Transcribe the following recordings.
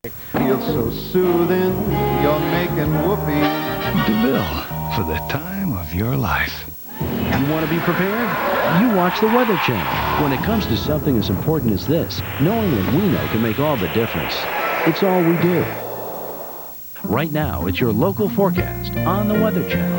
Feels so soothing, you're making whoopee. DeVille, for the time of your life. You want to be prepared? You watch the Weather Channel. When it comes to something as important as this, knowing what we know can make all the difference. It's all we do. Right now, it's your local forecast on the Weather Channel.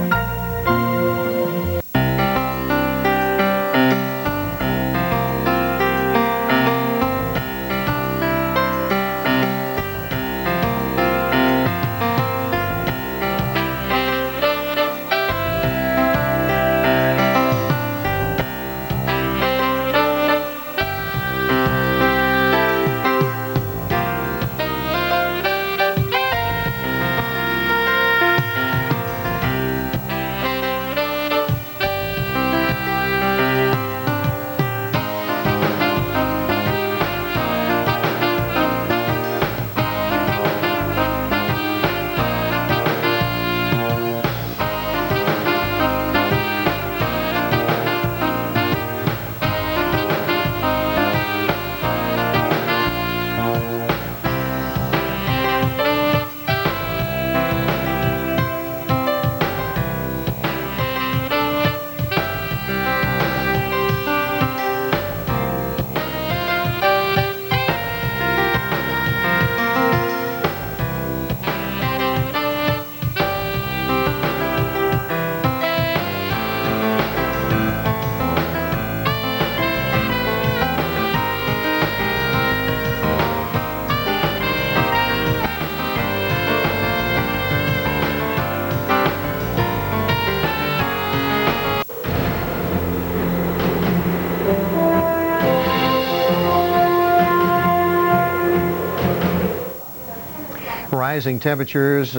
Rising temperatures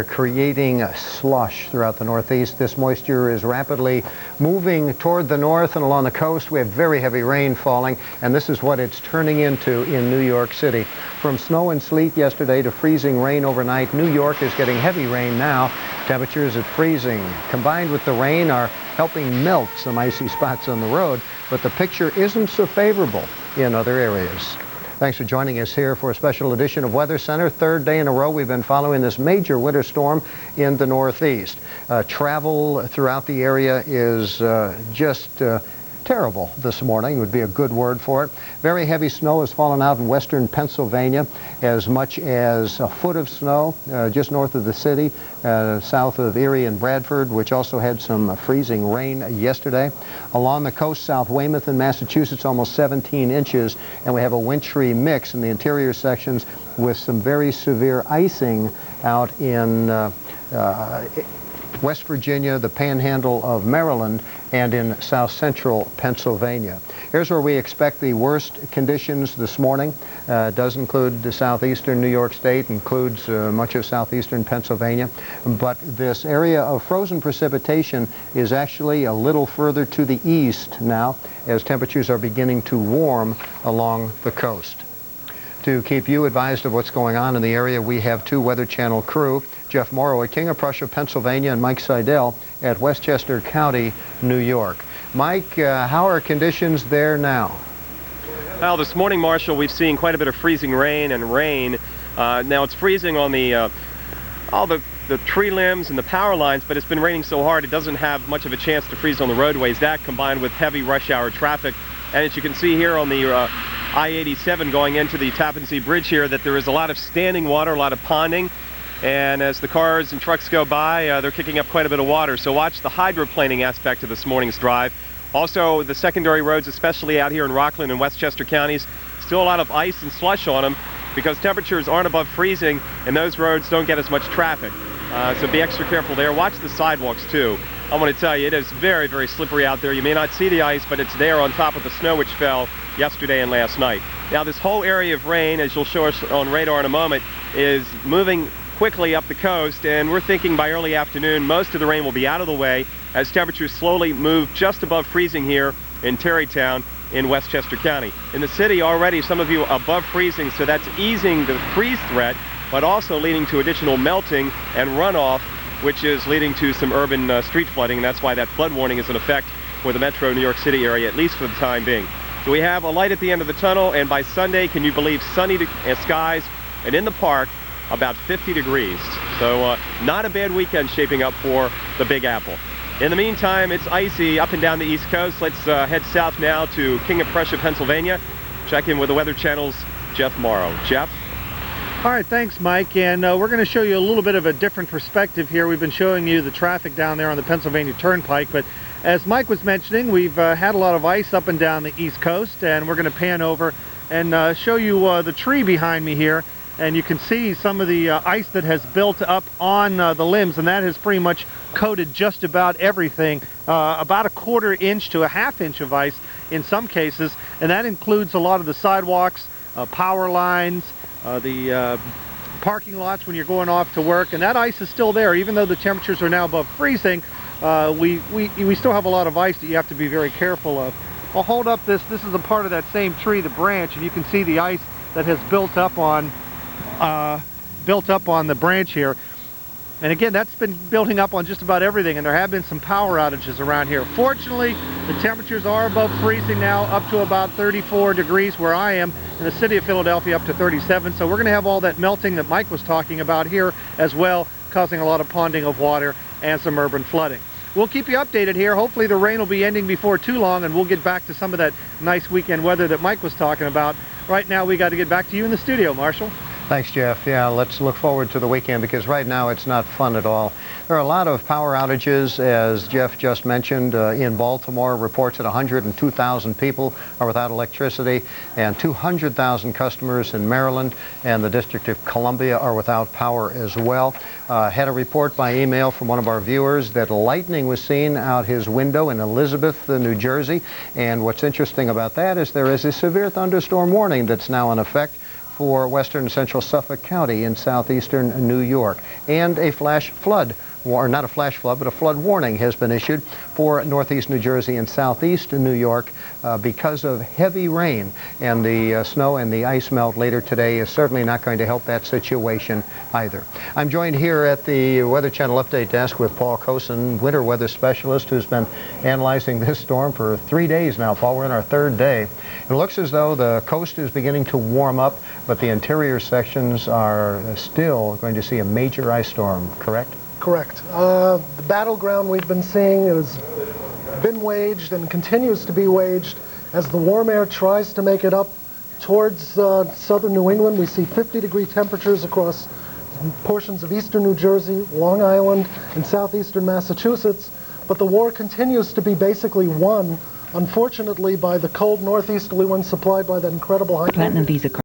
creating slush throughout the Northeast. This moisture is rapidly moving toward the north and along the coast. We have very heavy rain falling, and this is what it's turning into in New York City. From snow and sleet yesterday to freezing rain overnight, New York is getting heavy rain now. Temperatures at freezing combined with the rain are helping melt some icy spots on the road, but the picture isn't so favorable in other areas. Thanks for joining us here for a special edition of Weather Center. Third day in a row we've been following this major winter storm in the Northeast. Travel throughout the area is just terrible this morning would be a good word for it. Very heavy snow has fallen out in western Pennsylvania, as much as a foot of snow just north of the city, south of Erie and Bradford, which also had some freezing rain yesterday. Along the coast, South Weymouth in Massachusetts, almost 17 inches, and we have a wintry mix in the interior sections with some very severe icing out in West Virginia, the Panhandle of Maryland, and in south central Pennsylvania. Here's where we expect the worst conditions this morning. It does include the southeastern New York State, includes much of southeastern Pennsylvania, but this area of frozen precipitation is actually a little further to the east now as temperatures are beginning to warm along the coast. To keep you advised of what's going on in the area, we have two Weather Channel crew, Jeff Morrow at King of Prussia, Pennsylvania, and Mike Seidel at Westchester County, New York. Mike, how are conditions there now? Well, this morning, Marshall, we've seen quite a bit of freezing rain and rain. Now it's freezing on all the tree limbs and the power lines, but it's been raining so hard it doesn't have much of a chance to freeze on the roadways. That combined with heavy rush hour traffic. And as you can see here on the I-87 going into the Tappan Zee Bridge here, that there is a lot of standing water, a lot of ponding. And as the cars and trucks go by, they're kicking up quite a bit of water. So watch the hydroplaning aspect of this morning's drive. Also, the secondary roads, especially out here in Rockland and Westchester counties, still a lot of ice and slush on them because temperatures aren't above freezing and those roads don't get as much traffic. So be extra careful there. Watch the sidewalks too. I want to tell you, it is very, very slippery out there. You may not see the ice, but it's there on top of the snow which fell yesterday and last night. Now, this whole area of rain, as you'll show us on radar in a moment, is moving quickly up the coast, and we're thinking by early afternoon most of the rain will be out of the way as temperatures slowly move just above freezing here in Terrytown in Westchester County. In the city already, some of you above freezing, so that's easing the freeze threat, but also leading to additional melting and runoff, which is leading to some urban street flooding, and that's why that flood warning is in effect for the metro New York City area, at least for the time being. So we have a light at the end of the tunnel, and by Sunday, can you believe sunny skies and in the park, about 50 degrees. So not a bad weekend shaping up for the Big Apple. In the meantime, it's icy up and down the East Coast. Let's head south now to King of Prussia, Pennsylvania. Check in with the Weather Channel's Jeff Morrow. Jeff? All right, thanks, Mike. And we're going to show you a little bit of a different perspective here. We've been showing you the traffic down there on the Pennsylvania Turnpike, but as Mike was mentioning, we've had a lot of ice up and down the East Coast, and we're going to pan over and show you the tree behind me here. And you can see some of the ice that has built up on the limbs, and that has pretty much coated just about everything. About a 1/4 inch to a 1/2 inch of ice in some cases, and that includes a lot of the sidewalks, power lines, the parking lots when you're going off to work, and that ice is still there. Even though the temperatures are now above freezing, we still have a lot of ice that you have to be very careful of. I'll hold up this is a part of that same tree, the branch, and you can see the ice that has built up on the branch here. And again, that's been building up on just about everything, and there have been some power outages around here. Fortunately, the temperatures are above freezing now, up to about 34 degrees where I am, in the city of Philadelphia up to 37. So we're going to have all that melting that Mike was talking about here as well, causing a lot of ponding of water and some urban flooding. We'll keep you updated here. Hopefully the rain will be ending before too long, and we'll get back to some of that nice weekend weather that Mike was talking about. Right now, we got to get back to you in the studio, Marshall. Thanks, Jeff. Yeah, let's look forward to the weekend, because right now it's not fun at all. There are a lot of power outages, as Jeff just mentioned. In Baltimore, reports that 102,000 people are without electricity, and 200,000 customers in Maryland and the District of Columbia are without power as well. Had a report by email from one of our viewers that lightning was seen out his window in Elizabeth, New Jersey. And what's interesting about that is there is a severe thunderstorm warning that's now in effect for western and central Suffolk County in southeastern New York. And a flash flood, or not a flash flood, but a flood warning has been issued for northeast New Jersey and southeast New York because of heavy rain. And the snow and the ice melt later today is certainly not going to help that situation either. I'm joined here at the Weather Channel Update Desk with Paul Cosin, winter weather specialist, who's been analyzing this storm for 3 days now. Paul, we're in our 3rd day. It looks as though the coast is beginning to warm up, but the interior sections are still going to see a major ice storm, correct? Correct. The battleground we've been seeing has been waged and continues to be waged as the warm air tries to make it up towards southern New England. We see 50-degree temperatures across portions of eastern New Jersey, Long Island, and southeastern Massachusetts, but the war continues to be basically won, unfortunately, by the cold northeasterly winds supplied by that incredible high.